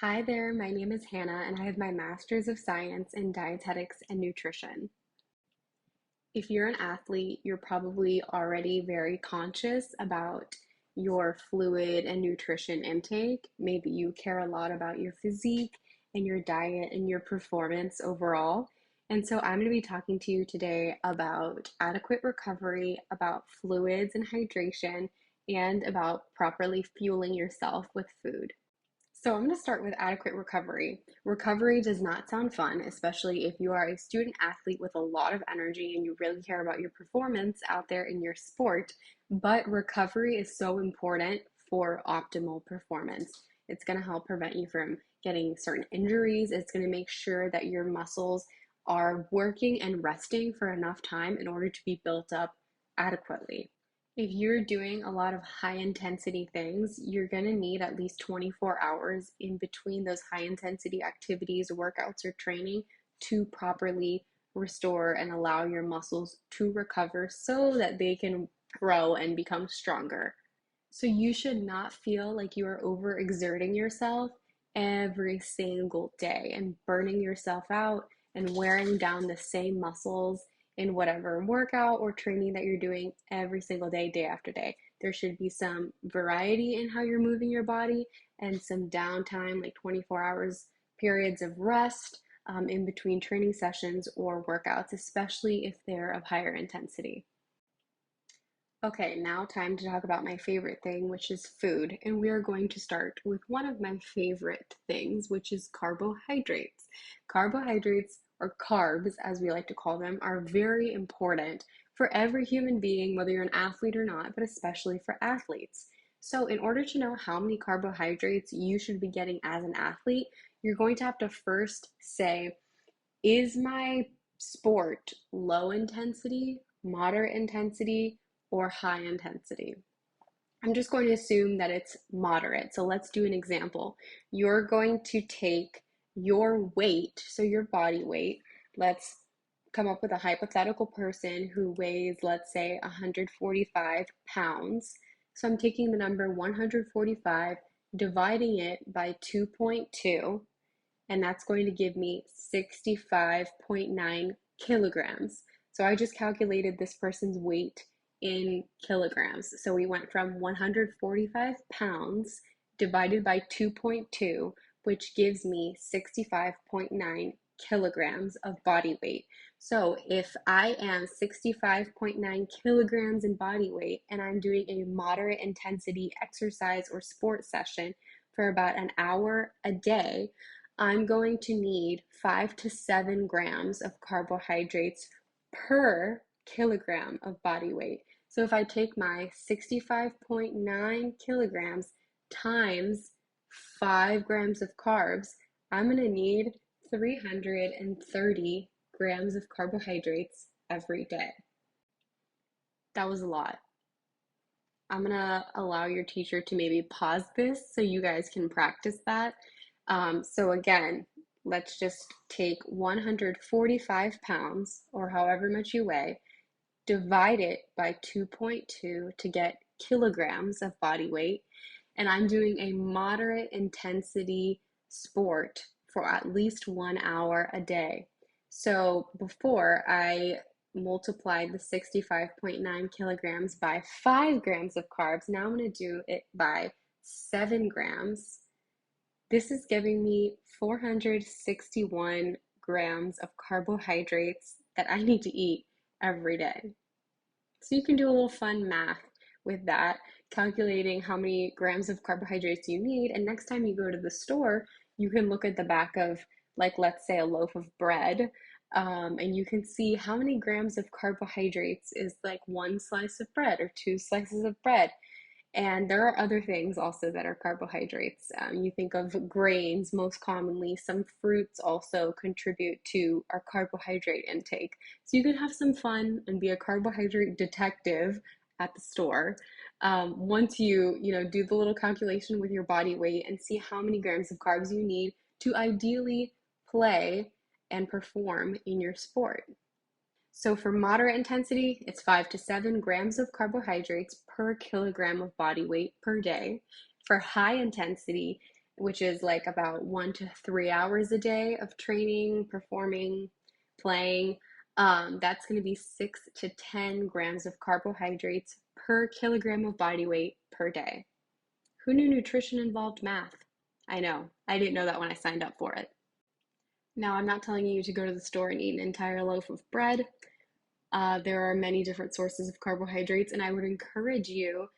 Hi there, my name is Hannah and I have my Master's of Science in Dietetics and Nutrition. If you're an athlete, you're probably already very conscious about your fluid and nutrition intake. Maybe you care a lot about your physique and your diet and your performance overall. And so I'm going to be talking to you today about adequate recovery, about fluids and hydration, and about properly fueling yourself with food. So I'm going to start with adequate recovery. Recovery does not sound fun, especially if you are a student athlete with a lot of energy and you really care about your performance out there in your sport. But recovery is so important for optimal performance. It's going to help prevent you from getting certain injuries. It's going to make sure that your muscles are working and resting for enough time in order to be built up adequately. If you're doing a lot of high intensity things, you're going to need at least 24 hours in between those high intensity activities, workouts, or training to properly restore and allow your muscles to recover so that they can grow and become stronger. So you should not feel like you are overexerting yourself every single day and burning yourself out and wearing down the same muscles in whatever workout or training that you're doing every single day, day after day. There should be some variety in how you're moving your body and some downtime, like 24 hours periods of rest in between training sessions or workouts, especially if they're of higher intensity. Okay, now time to talk about my favorite thing, which is food. And we are going to start with one of my favorite things, which is carbohydrates. Carbohydrates, or carbs as we like to call them, are very important for every human being, whether you're an athlete or not, but especially for athletes. So, in order to know how many carbohydrates you should be getting as an athlete, you're going to have to first say, is my sport low intensity, moderate intensity, or high intensity? I'm just going to assume that it's moderate. So let's do an example. You're going to take your weight, so your body weight. Let's come up with a hypothetical person who weighs, let's say, 145 pounds. So I'm taking the number 145, dividing it by 2.2, and that's going to give me 65.9 kilograms. So I just calculated this person's weight in kilograms. So we went from 145 pounds divided by 2.2, which gives me 65.9 kilograms of body weight. So if I am 65.9 kilograms in body weight and I'm doing a moderate intensity exercise or sport session for about an hour a day, I'm going to need 5 to 7 grams of carbohydrates per kilogram of body weight. So if I take my 65.9 kilograms times 5 grams of carbs, I'm going to need 330 grams of carbohydrates every day. That was a lot. I'm going to allow your teacher to maybe pause this so you guys can practice that. So again, let's just take 145 pounds or however much you weigh, divide it by 2.2 to get kilograms of body weight. And I'm doing a moderate intensity sport for at least 1 hour a day. So before I multiplied the 65.9 kilograms by 5 grams of carbs, now I'm going to do it by 7 grams. This is giving me 461 grams of carbohydrates that I need to eat every day. So you can do a little fun math with that, calculating how many grams of carbohydrates you need. And next time you go to the store, you can look at the back of, like, let's say a loaf of bread, and you can see how many grams of carbohydrates is like one slice of bread or two slices of bread. And there are other things also that are carbohydrates. You think of grains most commonly. Some fruits also contribute to our carbohydrate intake. So you can have some fun and be a carbohydrate detective at the store. Once you do the little calculation with your body weight and see how many grams of carbs you need to ideally play and perform in your sport. So for moderate intensity, it's 5 to 7 grams of carbohydrates per kilogram of body weight per day. For high intensity, which is like about 1 to 3 hours a day of training, performing, playing. That's going to be 6 to 10 grams of carbohydrates per kilogram of body weight per day. Who knew nutrition involved math? I know, I didn't know that when I signed up for it. Now, I'm not telling you to go to the store and eat an entire loaf of bread. There are many different sources of carbohydrates, and I would encourage you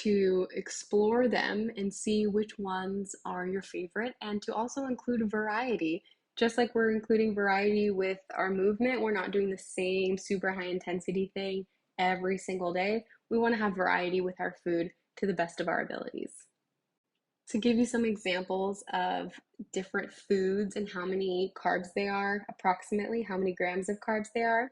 to explore them and see which ones are your favorite, and to also include variety. Just like we're including variety with our movement, we're not doing the same super high intensity thing every single day. We want to have variety with our food to the best of our abilities. To give you some examples of different foods and how many carbs they are, approximately how many grams of carbs they are,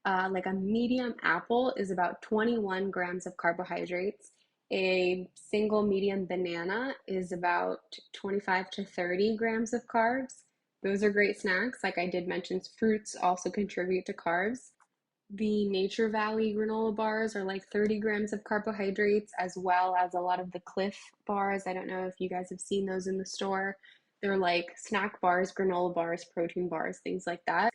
like a medium apple is about 21 grams of carbohydrates. A single medium banana is about 25 to 30 grams of carbs. Those are great snacks. Like I did mention, fruits also contribute to carbs. The Nature Valley granola bars are like 30 grams of carbohydrates, as well as a lot of the Cliff bars. I don't know if you guys have seen those in the store. They're like snack bars, granola bars, protein bars, things like that.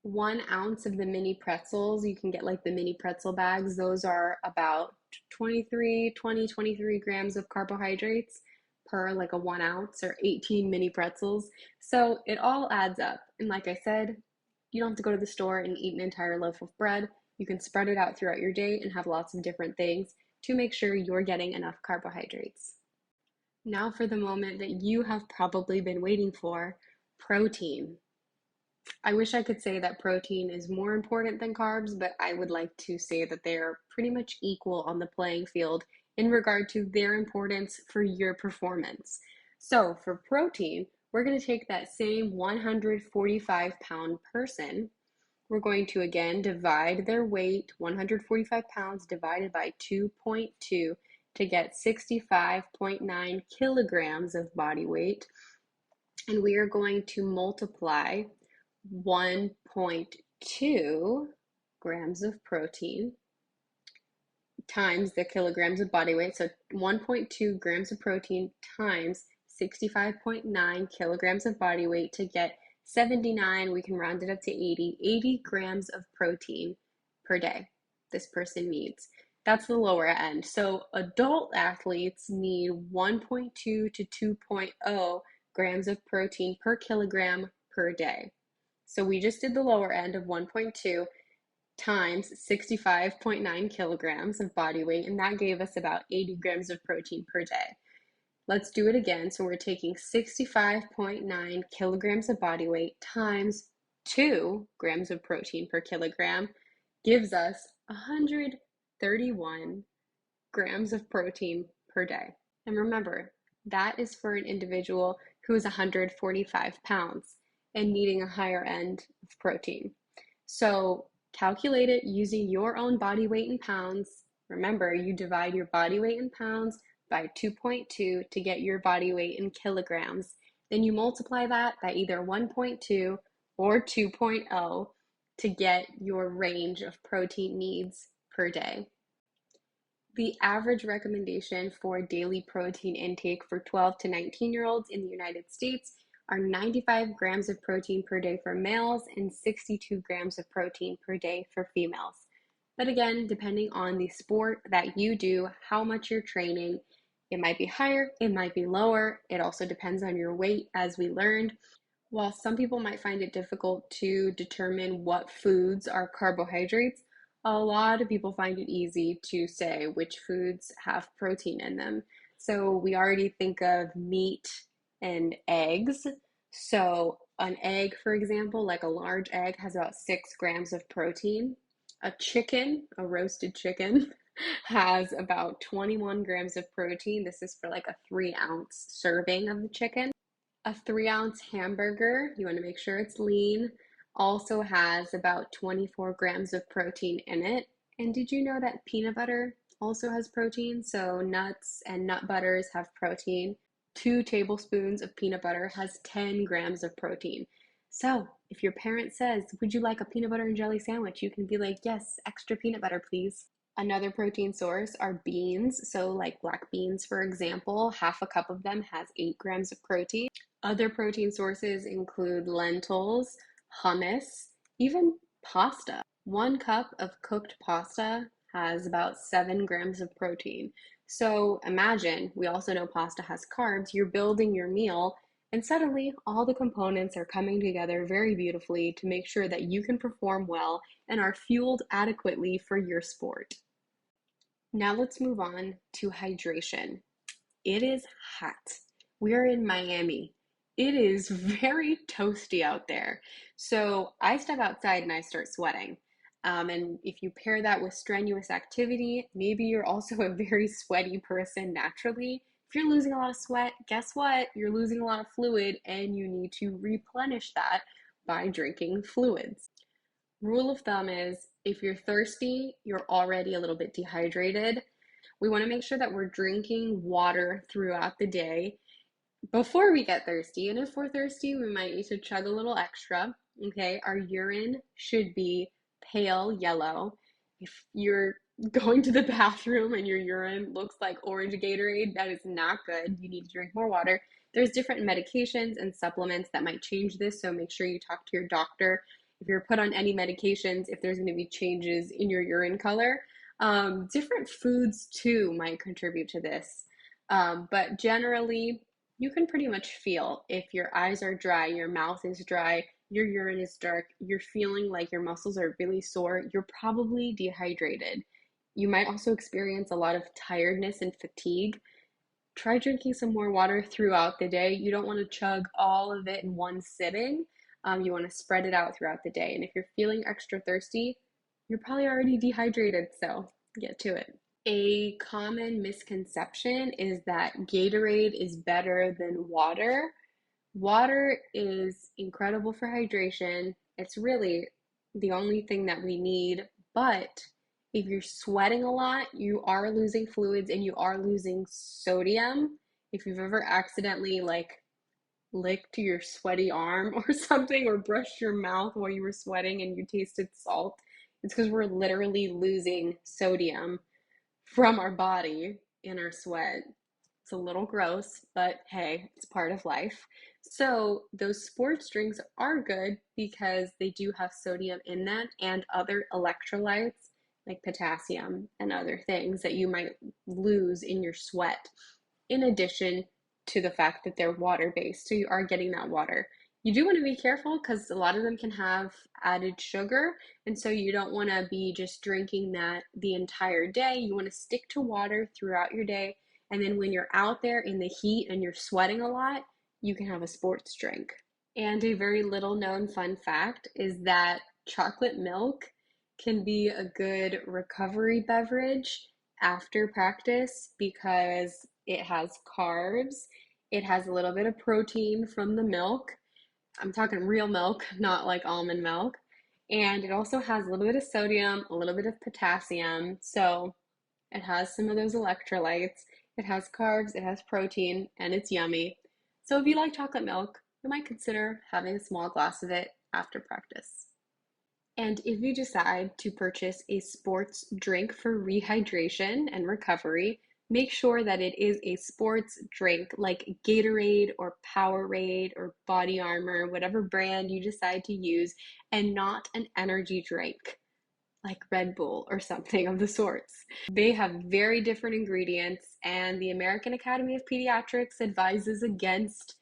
1 ounce of the mini pretzels, you can get like the mini pretzel bags. Those are about 23 grams of carbohydrates per like a 1 ounce, or 18 mini pretzels. So it all adds up. And like I said, you don't have to go to the store and eat an entire loaf of bread. You can spread it out throughout your day and have lots of different things to make sure you're getting enough carbohydrates. Now for the moment that you have probably been waiting for, protein. I wish I could say that protein is more important than carbs, but I would like to say that they're pretty much equal on the playing field in regard to their importance for your performance. So for protein, we're going to take that same 145-pound person. We're going to again divide their weight, 145 pounds divided by 2.2, to get 65.9 kilograms of body weight. And we are going to multiply 1.2 grams of protein times the kilograms of body weight. So 1.2 grams of protein times 65.9 kilograms of body weight to get 79, we can round it up to 80 grams of protein per day this person needs. That's the lower end. So adult athletes need 1.2 to 2.0 grams of protein per kilogram per day. So we just did the lower end of 1.2 times 65.9 kilograms of body weight, and that gave us about 80 grams of protein per day. Let's do it again. So we're taking 65.9 kilograms of body weight times 2 grams of protein per kilogram, gives us 131 grams of protein per day. And remember, that is for an individual who is 145 pounds and needing a higher end of protein. So calculate it using your own body weight in pounds. Remember, you divide your body weight in pounds by 2.2 to get your body weight in kilograms. Then you multiply that by either 1.2 or 2.0 to get your range of protein needs per day. The average recommendation for daily protein intake for 12 to 19-year-olds in the United States are 95 grams of protein per day for males and 62 grams of protein per day for females. But again, depending on the sport that you do, how much you're training, it might be higher, it might be lower. It also depends on your weight, as we learned. While some people might find it difficult to determine what foods are carbohydrates, a lot of people find it easy to say which foods have protein in them. So we already think of meat and eggs. So an egg, for example, like a large egg, has about 6 grams of protein. A chicken, a roasted chicken, has about 21 grams of protein. This is for like a 3-ounce serving of the chicken. A 3-ounce hamburger, you want to make sure it's lean, also has about 24 grams of protein in it. And did you know that peanut butter also has protein? So nuts and nut butters have protein. 2 tablespoons of peanut butter has 10 grams of protein. So if your parent says, would you like a peanut butter and jelly sandwich? You can be like, yes, extra peanut butter, please. Another protein source are beans. So, like black beans, for example, half a cup of them has 8 grams of protein. Other protein sources include lentils, hummus, even pasta. 1 cup of cooked pasta has about 7 grams of protein. So imagine, we also know pasta has carbs, you're building your meal, and suddenly all the components are coming together very beautifully to make sure that you can perform well and are fueled adequately for your sport. Now let's move on to hydration. It is hot. We are in Miami. It is very toasty out there. So I step outside and I start sweating. And if you pair that with strenuous activity, maybe you're also a very sweaty person naturally. If you're losing a lot of sweat, guess what? You're losing a lot of fluid and you need to replenish that by drinking fluids. Rule of thumb is if you're thirsty, you're already a little bit dehydrated. We want to make sure that we're drinking water throughout the day before we get thirsty. And if we're thirsty, we might need to chug a little extra. Okay, our urine should be pale yellow. If you're going to the bathroom and your urine looks like orange Gatorade, that is not good. You need to drink more water. There's different medications and supplements that might change this, so make sure you talk to your doctor if you're put on any medications, if there's going to be changes in your urine color. Different foods too might contribute to this. But generally, you can pretty much feel if your eyes are dry, your mouth is dry, your urine is dark, you're feeling like your muscles are really sore, you're probably dehydrated. You might also experience a lot of tiredness and fatigue. Try drinking some more water throughout the day. You don't want to chug all of it in one sitting. You want to spread it out throughout the day. And if you're feeling extra thirsty, you're probably already dehydrated, so get to it. A common misconception is that Gatorade is better than water. Water is incredible for hydration. It's really the only thing that we need, but if you're sweating a lot, you are losing fluids and you are losing sodium. If you've ever accidentally licked your sweaty arm or something, or brushed your mouth while you were sweating and you tasted salt, it's because we're literally losing sodium from our body in our sweat. It's a little gross, but hey, it's part of life. So those sports drinks are good because they do have sodium in them and other electrolytes like potassium and other things that you might lose in your sweat, in addition to the fact that they're water-based. So you are getting that water. You do want to be careful because a lot of them can have added sugar, and so you don't want to be just drinking that the entire day. You want to stick to water throughout your day, and then when you're out there in the heat and you're sweating a lot, you can have a sports drink. And a very little known fun fact is that chocolate milk can be a good recovery beverage after practice because it has carbs, it has a little bit of protein from the milk. I'm talking real milk, not like almond milk. And it also has a little bit of sodium, a little bit of potassium. So it has some of those electrolytes. It has carbs, it has protein, and it's yummy. So if you like chocolate milk, you might consider having a small glass of it after practice. And if you decide to purchase a sports drink for rehydration and recovery, make sure that it is a sports drink like Gatorade or Powerade or Body Armor, whatever brand you decide to use, and not an energy drink like Red Bull or something of the sorts. They have very different ingredients, and the American Academy of Pediatrics advises against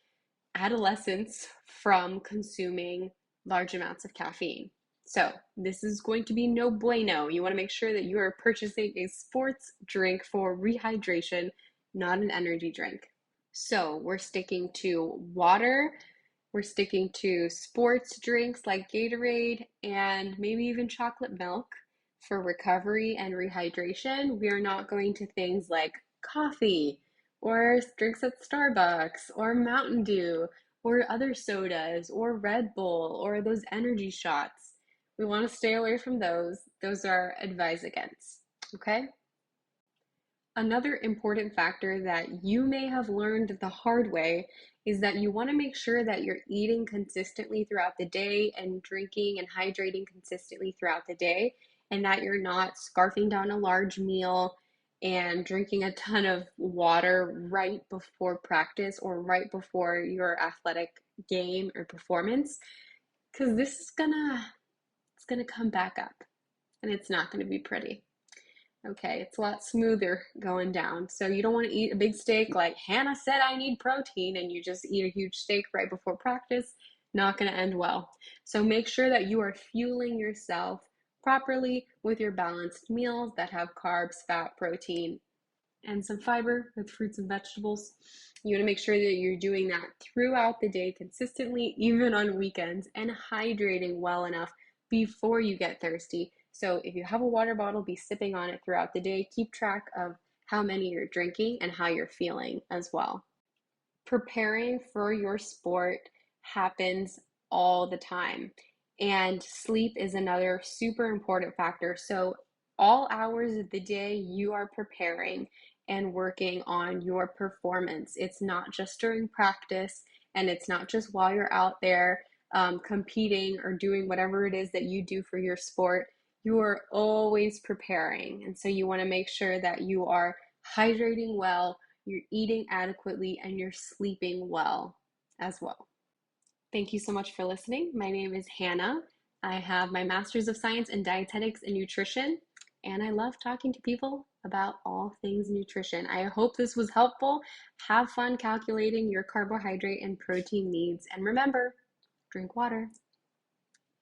adolescents from consuming large amounts of caffeine. So this is going to be no bueno. You want to make sure that you are purchasing a sports drink for rehydration, not an energy drink. So we're sticking to water, we're sticking to sports drinks like Gatorade and maybe even chocolate milk for recovery and rehydration. We are not going to things like coffee or drinks at Starbucks or Mountain Dew or other sodas or Red Bull or those energy shots. We want to stay away from those. Those are advised against, okay? Another important factor that you may have learned the hard way is that you want to make sure that you're eating consistently throughout the day and drinking and hydrating consistently throughout the day. and that you're not scarfing down a large meal and drinking a ton of water right before practice or right before your athletic game or performance, because this is gonna come back up and it's not gonna be pretty. Okay, it's a lot smoother going down. So you don't want to eat a big steak like Hannah said I need protein and you just eat a huge steak right before practice. Not going to end well. So make sure that you are fueling yourself properly with your balanced meals that have carbs, fat, protein, and some fiber with fruits and vegetables. You want to make sure that you're doing that throughout the day consistently, even on weekends, and hydrating well enough before you get thirsty. So if you have a water bottle, be sipping on it throughout the day. Keep track of how many you're drinking and how you're feeling as well. Preparing for your sport happens all the time, and sleep is another super important factor. So all hours of the day you are preparing and working on your performance. It's not just during practice, and it's not just while you're out there competing or doing whatever it is that you do for your sport. You are always preparing, and so you want to make sure that you are hydrating well, you're eating adequately, and you're sleeping well as well. Thank you so much for listening. My name is Hannah. I have my Master's of Science in Dietetics and Nutrition, and I love talking to people about all things nutrition. I hope this was helpful. Have fun calculating your carbohydrate and protein needs, and remember, drink water.